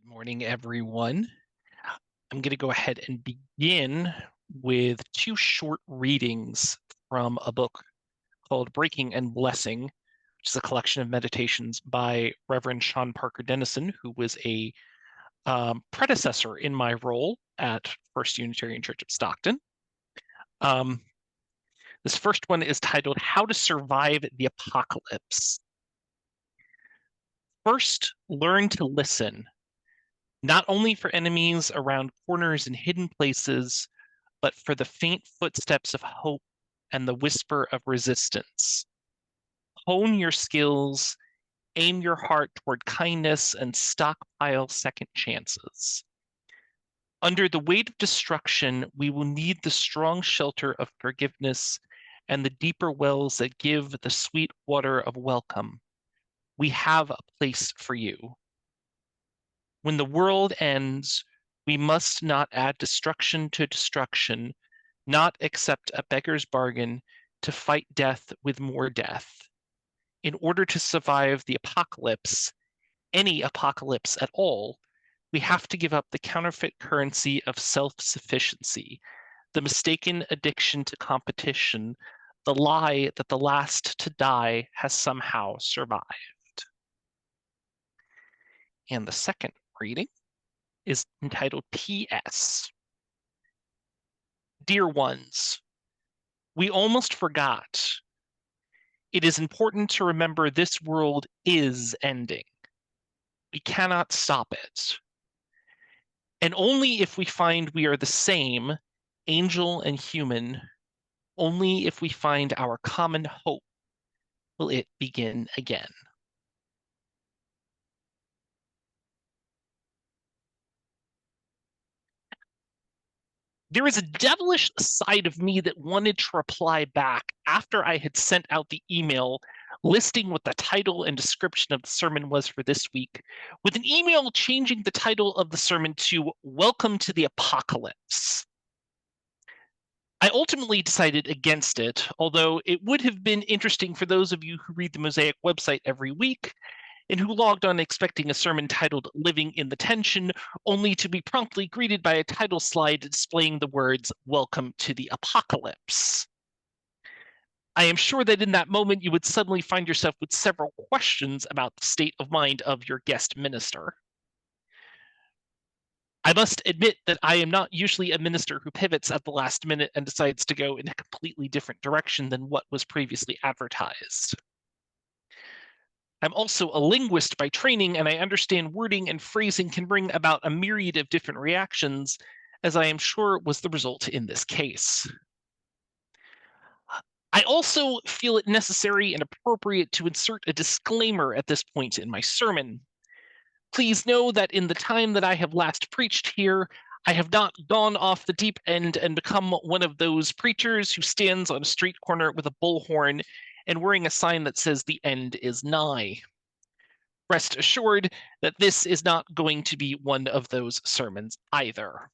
Good morning, everyone. I'm going to go ahead and begin with two short readings from a book called Breaking and Blessing, which is a collection of meditations by Reverend Sean Parker Dennison, who was a predecessor in my role at First Unitarian Church of Stockton. This first one is titled How to Survive the Apocalypse. First, learn to listen, not only for enemies around corners and hidden places, but for the faint footsteps of hope and the whisper of resistance. Hone your skills, aim your heart toward kindness, and stockpile second chances. Under the weight of destruction, we will need the strong shelter of forgiveness and the deeper wells that give the sweet water of welcome. We have a place for you. When the world ends, we must not add destruction to destruction, not accept a beggar's bargain to fight death with more death. In order to survive the apocalypse, any apocalypse at all, we have to give up the counterfeit currency of self-sufficiency, the mistaken addiction to competition, the lie that the last to die has somehow survived. And the second reading is entitled P.S. Dear ones, we almost forgot. It is important to remember this world is ending. We cannot stop it. And only if we find we are the same, angel and human, only if we find our common hope will it begin again. There is a devilish side of me that wanted to reply back after I had sent out the email listing what the title and description of the sermon was for this week, with an email changing the title of the sermon to Welcome to the Apocalypse. I ultimately decided against it, although it would have been interesting for those of you who read the Mosaic website every week and who logged on expecting a sermon titled Living in the Tension, only to be promptly greeted by a title slide displaying the words, Welcome to the Apocalypse. I am sure that in that moment you would suddenly find yourself with several questions about the state of mind of your guest minister. I must admit that I am not usually a minister who pivots at the last minute and decides to go in a completely different direction than what was previously advertised. I'm also a linguist by training, and I understand wording and phrasing can bring about a myriad of different reactions, as I am sure was the result in this case. I also feel it necessary and appropriate to insert a disclaimer at this point in my sermon. Please know that in the time that I have last preached here, I have not gone off the deep end and become one of those preachers who stands on a street corner with a bullhorn and wearing a sign that says the end is nigh. Rest assured that this is not going to be one of those sermons either.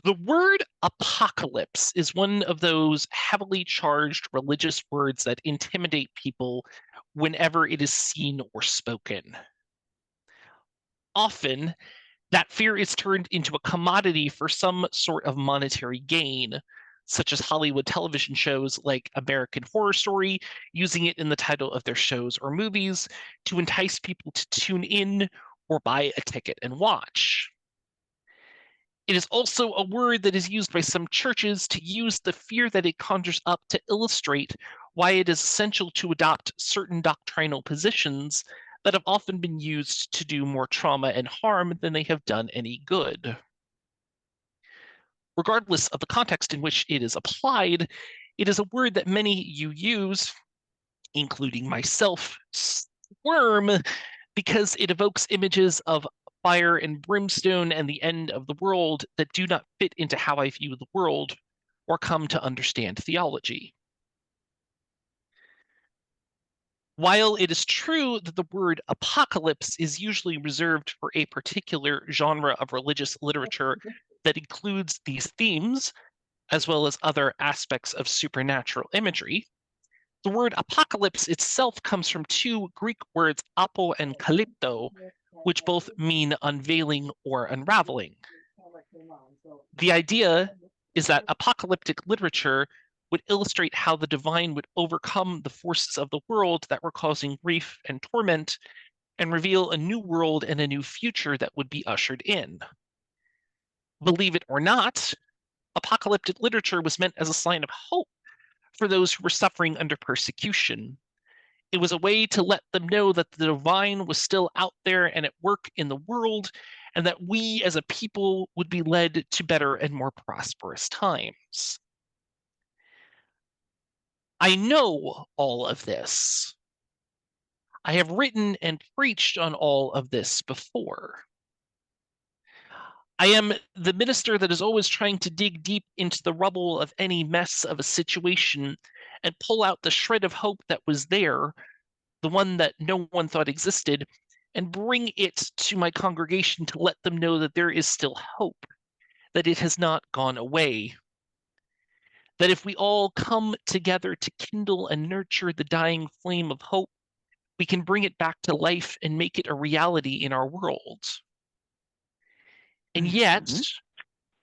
The word apocalypse is one of those heavily charged religious words that intimidate people whenever it is seen or spoken. Often, that fear is turned into a commodity for some sort of monetary gain, such as Hollywood television shows like American Horror Story, using it in the title of their shows or movies to entice people to tune in or buy a ticket and watch. It is also a word that is used by some churches to use the fear that it conjures up to illustrate why it is essential to adopt certain doctrinal positions that have often been used to do more trauma and harm than they have done any good. Regardless of the context in which it is applied, it is a word that many you use, including myself, squirm because it evokes images of fire and brimstone and the end of the world that do not fit into how I view the world or come to understand theology. While it is true that the word apocalypse is usually reserved for a particular genre of religious literature that includes these themes, as well as other aspects of supernatural imagery, The word apocalypse itself comes from two Greek words, apo and kalypto, which both mean unveiling or unraveling. The idea is that apocalyptic literature would illustrate how the divine would overcome the forces of the world that were causing grief and torment and reveal a new world and a new future that would be ushered in. Believe it or not, apocalyptic literature was meant as a sign of hope for those who were suffering under persecution. It was a way to let them know that the divine was still out there and at work in the world, and that we as a people would be led to better and more prosperous times. I know all of this. I have written and preached on all of this before. I am the minister that is always trying to dig deep into the rubble of any mess of a situation and pull out the shred of hope that was there, the one that no one thought existed, and bring it to my congregation to let them know that there is still hope, that it has not gone away, that if we all come together to kindle and nurture the dying flame of hope, we can bring it back to life and make it a reality in our world. And yet,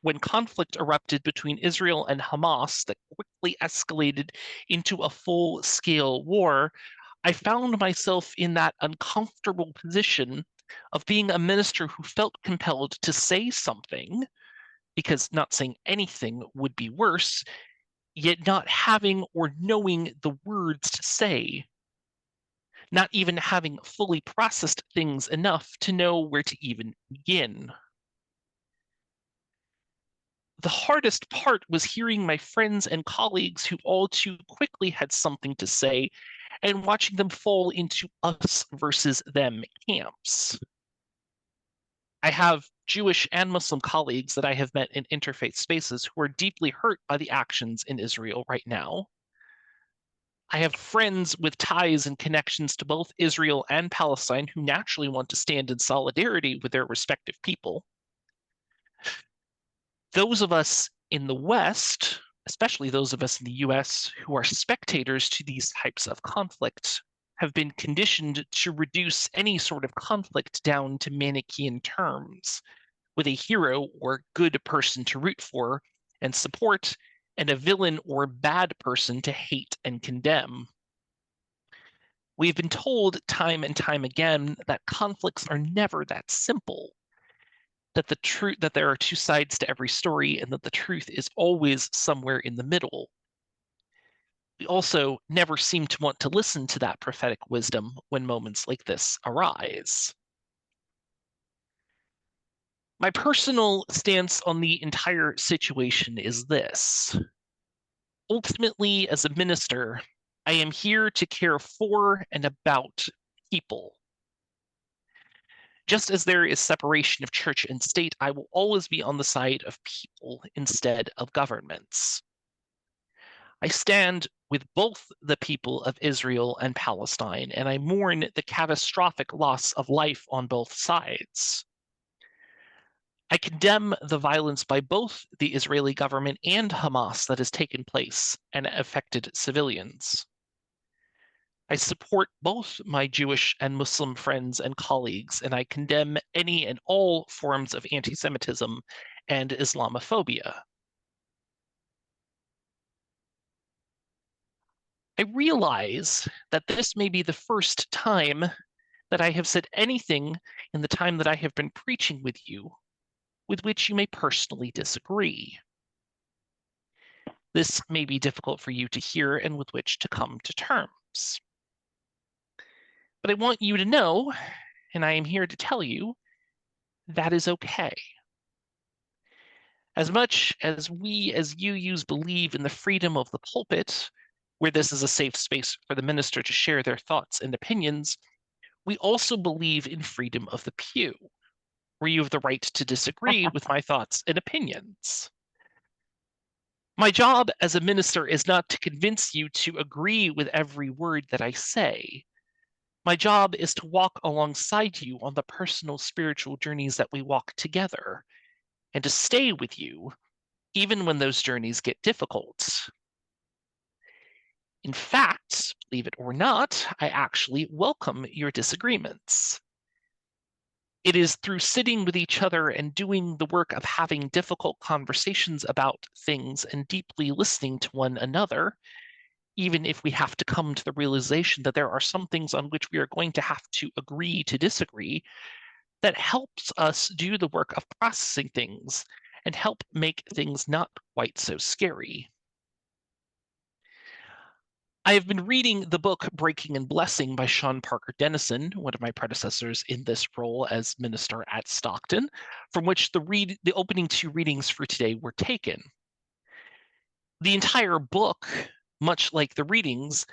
when conflict erupted between Israel and Hamas that quickly escalated into a full-scale war, I found myself in that uncomfortable position of being a minister who felt compelled to say something, because not saying anything would be worse, yet not having or knowing the words to say, not even having fully processed things enough to know where to even begin. The hardest part was hearing my friends and colleagues who all too quickly had something to say and watching them fall into us versus them camps. I have Jewish and Muslim colleagues that I have met in interfaith spaces who are deeply hurt by the actions in Israel right now. I have friends with ties and connections to both Israel and Palestine who naturally want to stand in solidarity with their respective people. Those of us in the West, especially those of us in the US who are spectators to these types of conflict, have been conditioned to reduce any sort of conflict down to Manichaean terms, with a hero or good person to root for and support, and a villain or bad person to hate and condemn. We've been told time and time again that conflicts are never that simple, that that there are two sides to every story and that the truth is always somewhere in the middle. We also never seem to want to listen to that prophetic wisdom when moments like this arise. My personal stance on the entire situation is this. Ultimately, as a minister, I am here to care for and about people. Just as there is separation of church and state, I will always be on the side of people instead of governments. I stand with both the people of Israel and Palestine, and I mourn the catastrophic loss of life on both sides. I condemn the violence by both the Israeli government and Hamas that has taken place and affected civilians. I support both my Jewish and Muslim friends and colleagues, and I condemn any and all forms of anti-Semitism and Islamophobia. I realize that this may be the first time that I have said anything in the time that I have been preaching with you, with which you may personally disagree. This may be difficult for you to hear and with which to come to terms. But I want you to know, and I am here to tell you, that is okay. As much as we as UUs believe in the freedom of the pulpit, where this is a safe space for the minister to share their thoughts and opinions, we also believe in freedom of the pew, where you have the right to disagree with my thoughts and opinions. My job as a minister is not to convince you to agree with every word that I say. My job is to walk alongside you on the personal spiritual journeys that we walk together, and to stay with you even when those journeys get difficult. In fact, believe it or not, I actually welcome your disagreements. It is through sitting with each other and doing the work of having difficult conversations about things and deeply listening to one another, even if we have to come to the realization that there are some things on which we are going to have to agree to disagree, that helps us do the work of processing things and help make things not quite so scary. I have been reading the book Breaking and Blessing by Sean Parker Dennison, one of my predecessors in this role as minister at Stockton, from which the opening two readings for today were taken. The entire book, much like the readings,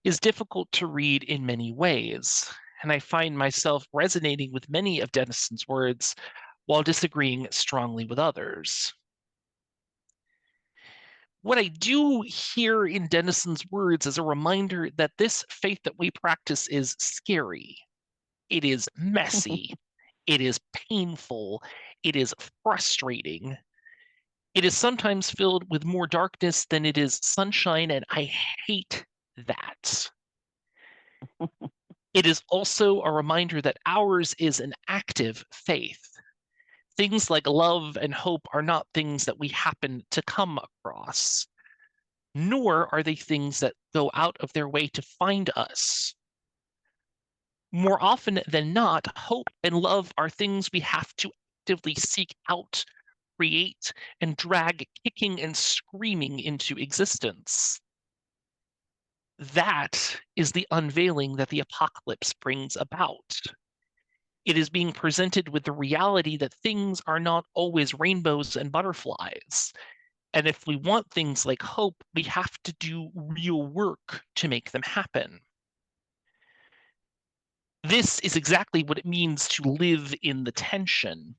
is difficult to read in many ways, and I find myself resonating with many of Dennison's words while disagreeing strongly with others. What I do hear in Dennison's words is a reminder that this faith that we practice is scary. It is messy. It is painful. It is frustrating. It is sometimes filled with more darkness than it is sunshine, and I hate that. It is also a reminder that ours is an active faith. Things like love and hope are not things that we happen to come across, nor are they things that go out of their way to find us. More often than not, hope and love are things we have to actively seek out, create, and drag kicking and screaming into existence. That is the unveiling that the apocalypse brings about. It is being presented with the reality that things are not always rainbows and butterflies. And if we want things like hope, we have to do real work to make them happen. This is exactly what it means to live in the tension.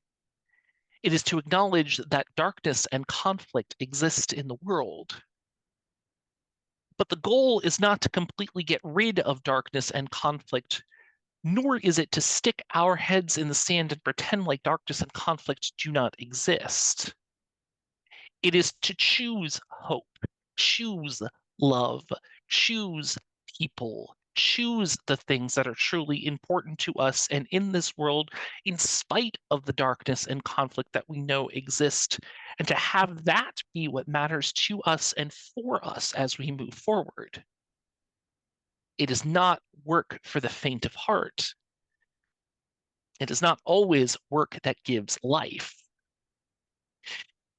It is to acknowledge that darkness and conflict exist in the world. But the goal is not to completely get rid of darkness and conflict, nor is it to stick our heads in the sand and pretend like darkness and conflict do not exist. It is to choose hope, choose love, choose people, choose the things that are truly important to us and in this world, in spite of the darkness and conflict that we know exist, and to have that be what matters to us and for us as we move forward. It is not work for the faint of heart. It is not always work that gives life.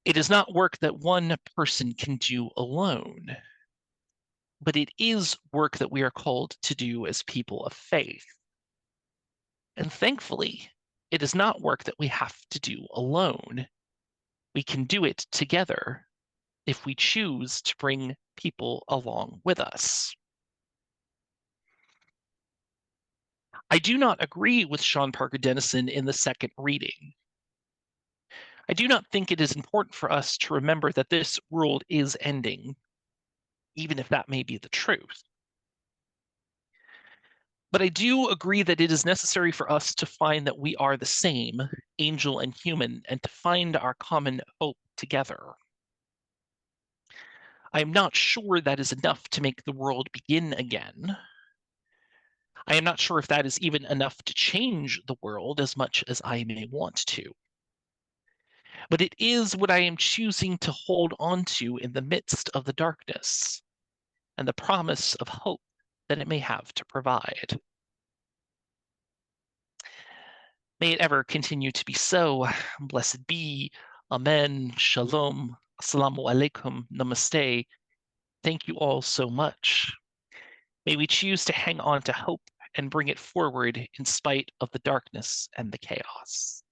It is not work that one person can do alone, but it is work that we are called to do as people of faith. And thankfully, it is not work that we have to do alone. We can do it together if we choose to bring people along with us. I do not agree with Sean Parker Dennison in the second reading. I do not think it is important for us to remember that this world is ending, even if that may be the truth. But I do agree that it is necessary for us to find that we are the same, angel and human, and to find our common hope together. I am not sure that is enough to make the world begin again. I am not sure if that is even enough to change the world as much as I may want to. But it is what I am choosing to hold on to in the midst of the darkness and the promise of hope that it may have to provide. May it ever continue to be so. Blessed be. Amen. Shalom. Assalamu alaikum. Namaste. Thank you all so much. May we choose to hang on to hope and bring it forward in spite of the darkness and the chaos.